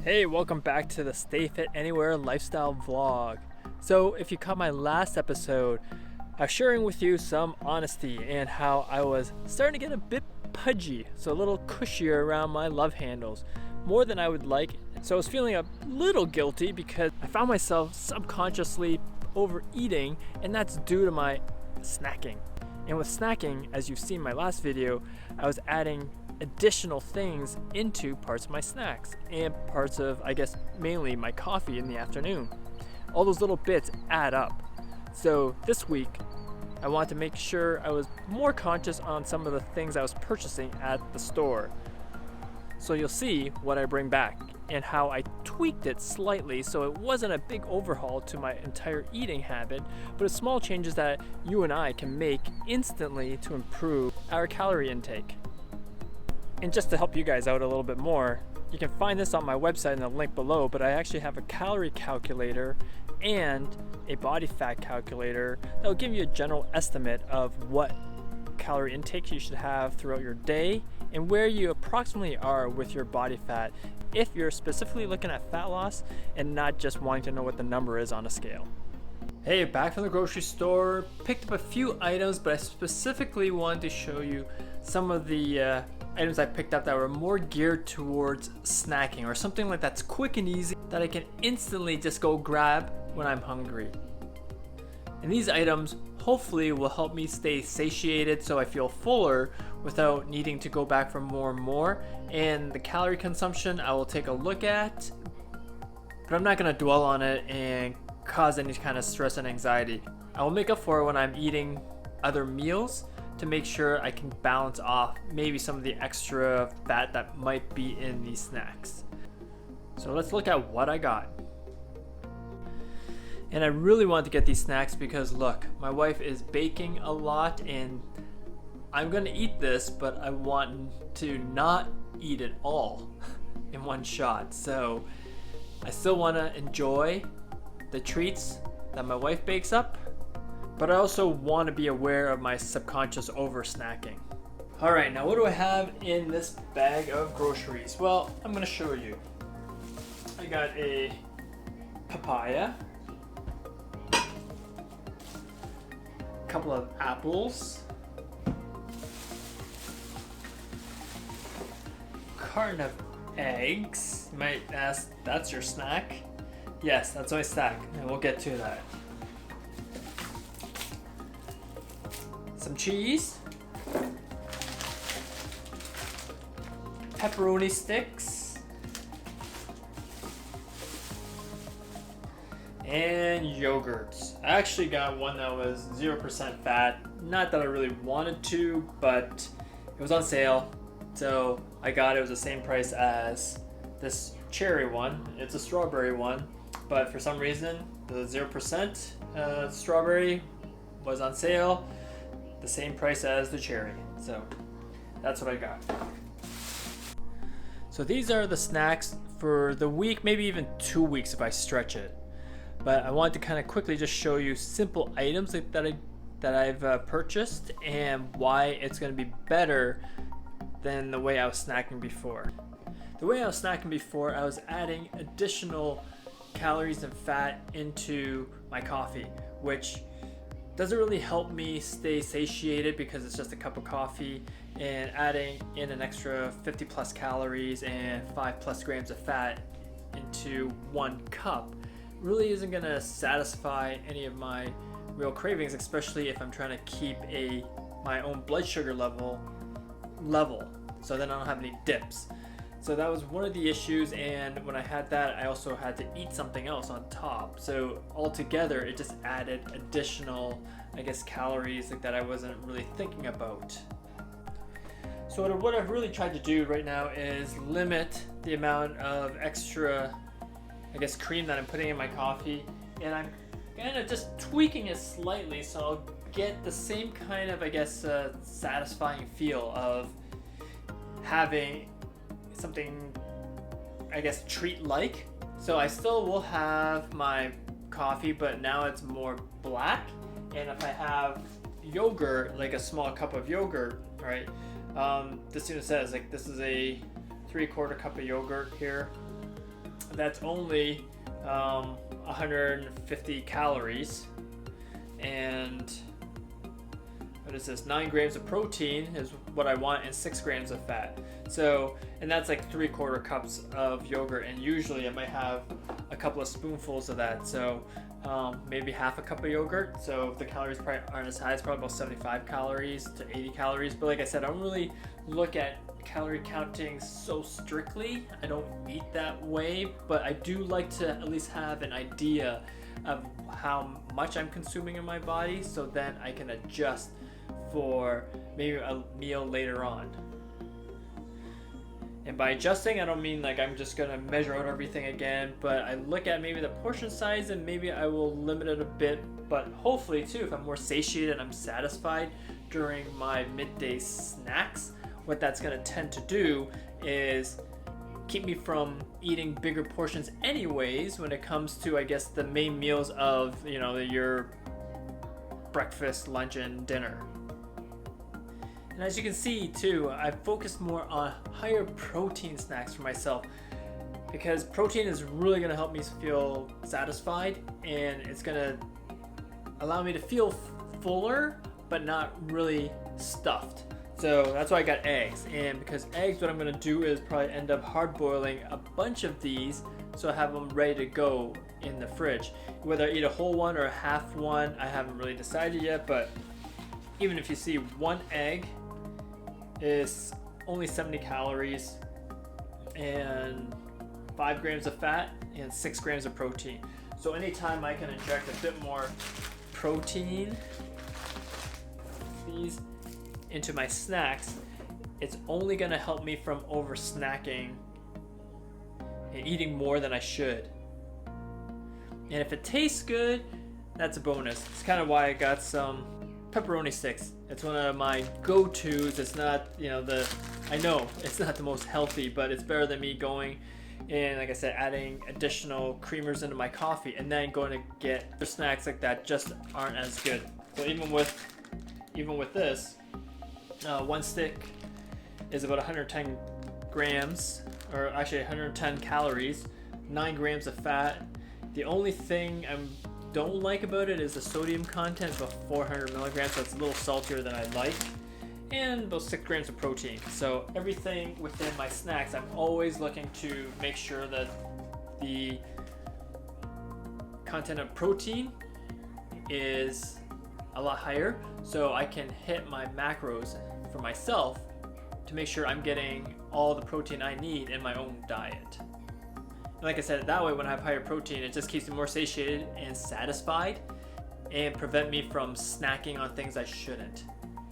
Hey, welcome back to the Stay Fit Anywhere lifestyle vlog. So if you caught my last episode, I was sharing with you some honesty and how I was starting to get a bit pudgy, so a little cushier around my love handles, more than I would like. So I was feeling a little guilty because I found myself subconsciously overeating, and that's due to my snacking. And with snacking, as you've seen in my last video, I was adding additional things into parts of my snacks and parts of, I guess, mainly my coffee in the afternoon. All those little bits add up. So this week, I wanted to make sure I was more conscious on some of the things I was purchasing at the store. So you'll see what I bring back and how I tweaked it slightly so it wasn't a big overhaul to my entire eating habit, but it's small changes that you and I can make instantly to improve our calorie intake. And just to help you guys out a little bit more, you can find this on my website in the link below, but I actually have a calorie calculator and a body fat calculator that will give you a general estimate of what calorie intake you should have throughout your day and where you approximately are with your body fat if you're specifically looking at fat loss and not just wanting to know what the number is on a scale. Hey, back from the grocery store, picked up a few items, but I specifically wanted to show you some of the items I picked up that were more geared towards snacking or something like that's quick and easy that I can instantly just go grab when I'm hungry. And these items hopefully will help me stay satiated so I feel fuller without needing to go back for more and more. And the calorie consumption I will take a look at, but I'm not going to dwell on it and cause any kind of stress and anxiety. I will make up for it when I'm eating other meals to make sure I can balance off maybe some of the extra fat that might be in these snacks. So let's look at what I got. And I really wanted to get these snacks because look, my wife is baking a lot and I'm gonna eat this, but I want to not eat it all in one shot. So I still wanna enjoy the treats that my wife bakes up, but I also want to be aware of my subconscious over snacking. Alright, now what do I have in this bag of groceries? Well, I'm going to show you. I got a papaya, a couple of apples, carton of eggs. You might ask, that's your snack? Yes, that's my snack, and we'll get to that. Some cheese, pepperoni sticks, and yogurts. I actually got one that was 0% fat. Not that I really wanted to, but it was on sale, so I got it. It was the same price as this cherry one. It's a strawberry one, but for some reason the 0% strawberry was on sale. The same price as the cherry, so that's what I got. So these are the snacks for the week, maybe even 2 weeks if I stretch it. But I wanted to kind of quickly just show you simple items that I've purchased and why it's going to be better than the way I was snacking before. The way I was snacking before, I was adding additional calories and fat into my coffee, which doesn't really help me stay satiated because it's just a cup of coffee, and adding in an extra 50 plus calories and 5 plus grams of fat into one cup really isn't going to satisfy any of my real cravings, especially if I'm trying to keep my own blood sugar level so then I don't have any dips. So that was one of the issues, and when I had that, I also had to eat something else on top. So altogether, it just added additional, I guess, calories that I wasn't really thinking about. So what I've really tried to do right now is limit the amount of extra, I guess, cream that I'm putting in my coffee, and I'm kind of just tweaking it slightly so I'll get the same kind of, I guess, satisfying feel of having something, I guess, treat-like. So I still will have my coffee, but now it's more black. And if I have yogurt, like a small cup of yogurt, right? This even says this is a 3/4 cup of yogurt here. that's only 150 calories, and what is this, 9 grams of protein is what I want, and 6 grams of fat. So, and that's like 3/4 cups of yogurt, and usually I might have a couple of spoonfuls of that. So maybe half a cup of yogurt. So the calories probably aren't as high. It's probably about 75 calories to 80 calories. But like I said, I don't really look at calorie counting so strictly. I don't eat that way, but I do like to at least have an idea of how much I'm consuming in my body, so then I can adjust for maybe a meal later on. And by adjusting, I don't mean like I'm just gonna measure out everything again, but I look at maybe the portion size and maybe I will limit it a bit. But hopefully too, if I'm more satiated and I'm satisfied during my midday snacks, what that's gonna tend to do is keep me from eating bigger portions anyways when it comes to, I guess, the main meals of, you know, your breakfast, lunch, and dinner. And as you can see too, I focused more on higher protein snacks for myself, because protein is really going to help me feel satisfied, and it's going to allow me to feel fuller but not really stuffed. So that's why I got eggs, and because eggs, what I'm going to do is probably end up hard boiling a bunch of these so I have them ready to go in the fridge. Whether I eat a whole one or a half one, I haven't really decided yet, but even if you see, one egg is only 70 calories and 5 grams of fat and 6 grams of protein. So anytime I can inject a bit more protein these into my snacks, it's only going to help me from over snacking and eating more than I should. And if it tastes good, that's a bonus. It's kind of why I got some pepperoni sticks. It's one of my go-tos. It's not, you know, I know it's not the most healthy, but it's better than me going and, like I said, adding additional creamers into my coffee and then going to get the snacks like that just aren't as good. So even with this, one stick is about 110 grams, or actually 110 calories, 9 grams of fat. The only thing I don't like about it is the sodium content. It's about 400 milligrams, so it's a little saltier than I like, and about 6 grams of protein. So everything within my snacks, I'm always looking to make sure that the content of protein is a lot higher, so I can hit my macros for myself to make sure I'm getting all the protein I need in my own diet. And like I said, that way when I have higher protein, it just keeps me more satiated and satisfied and prevent me from snacking on things I shouldn't.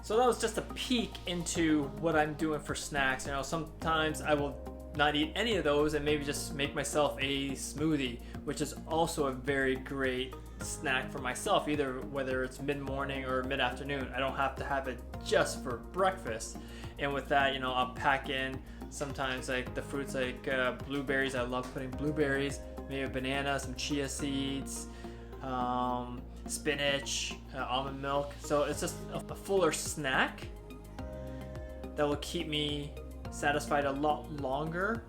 So that was just a peek into what I'm doing for snacks. You know, sometimes I will not eat any of those and maybe just make myself a smoothie, which is also a very great snack for myself, either whether it's mid-morning or mid-afternoon. I don't have to have it just for breakfast. And with that, you know, I'll pack in sometimes like the fruits like blueberries. I love putting blueberries, maybe a banana, some chia seeds, spinach, almond milk. So it's just a fuller snack that will keep me satisfied a lot longer,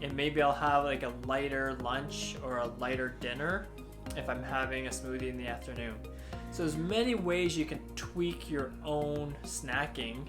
and maybe I'll have like a lighter lunch or a lighter dinner if I'm having a smoothie in the afternoon. So there's many ways you can tweak your own snacking.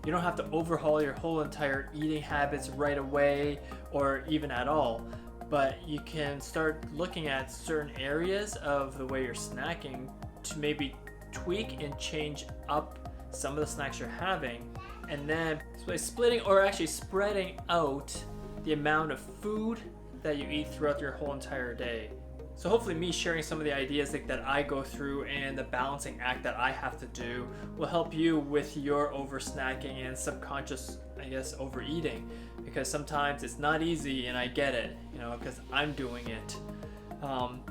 You don't have to overhaul your whole entire eating habits right away or even at all, but you can start looking at certain areas of the way you're snacking to maybe tweak and change up some of the snacks you're having, and then by splitting or actually spreading out the amount of food that you eat throughout your whole entire day. So hopefully me sharing some of the ideas that I go through and the balancing act that I have to do will help you with your over snacking and subconscious, I guess, overeating, because sometimes it's not easy, and I get it, you know, because I'm doing it.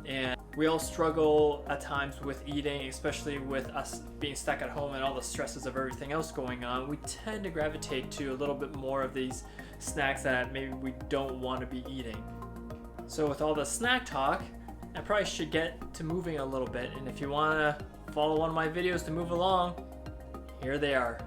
And we all struggle at times with eating, especially with us being stuck at home and all the stresses of everything else going on. We tend to gravitate to a little bit more of these snacks that maybe we don't want to be eating. So with all the snack talk, I probably should get to moving a little bit, and if you want to follow one of my videos to move along, here they are.